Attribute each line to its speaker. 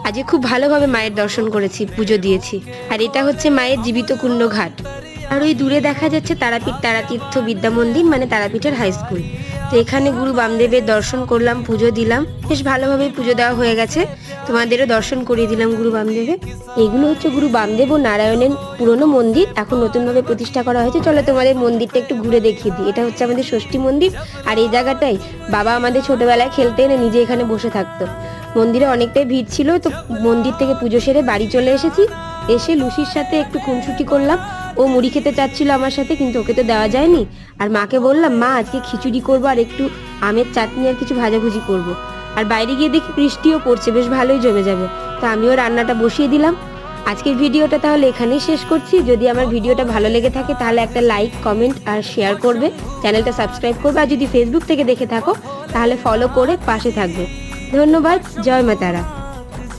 Speaker 1: আজকে খুব ভালোভাবে মায়ের দর্শন করেছি, পুজো দিয়েছি। আর এটা হচ্ছে মায়ের জীবিত কুণ্ড ঘাট। আর ওই দূরে দেখা যাচ্ছে তারাপীঠ তারাতীর্থ বিদ্যা মন্দির, মানে তারাপীঠের হাই স্কুল। তো এখানে গুরু বামদেবের দর্শন করলাম, পুজো দিলাম, বেশ ভালোভাবে পুজো দেওয়া হয়ে গেছে। তোমাদেরও দর্শন করিয়ে দিলাম গুরু বামদেবের। এগুলো হচ্ছে গুরু বামদেব ও নারায়ণের পুরনো মন্দির, এখন নতুনভাবে প্রতিষ্ঠা করা হয়েছে। চলো তোমাদের মন্দিরটা একটু ঘুরে দেখিয়ে দিই। এটা হচ্ছে আমাদের ষষ্ঠী মন্দির। আর এই জায়গাটাই বাবা আমাদের ছোটবেলায় খেলতে এনে নিজে এখানে বসে থাকতো। মন্দিরে অনেকটাই ভিড় ছিল, তো মন্দির থেকে পুজো সেরে বাড়ি চলে এসেছি। এসে লুসির সাথে একটু খুনসুটি করলাম। ও মুড়ি খেতে চাচ্ছিল আমার সাথে, কিন্তু ওকে তো দেওয়া যায়নি। আর মাকে বললাম, মা আজকে খিচুড়ি করবো আর একটু আমের চাটনি আর কিছু ভাজাভুজি করব। আর বাইরে গিয়ে দেখি বৃষ্টিও পড়ছে, বেশ ভালোই জমে যাবে। তো আমিও রান্নাটা বসিয়ে দিলাম। আজকের ভিডিওটা তাহলে এখানেই শেষ করছি। যদি আমার ভিডিওটা ভালো লেগে থাকে তাহলে একটা লাইক, কমেন্ট আর শেয়ার করবে, চ্যানেলটা সাবস্ক্রাইব করবে। আর যদি ফেসবুক থেকে দেখে থাকো তাহলে ফলো করে পাশে থাকবে। ধন্যবাদ। জয় মা তারা।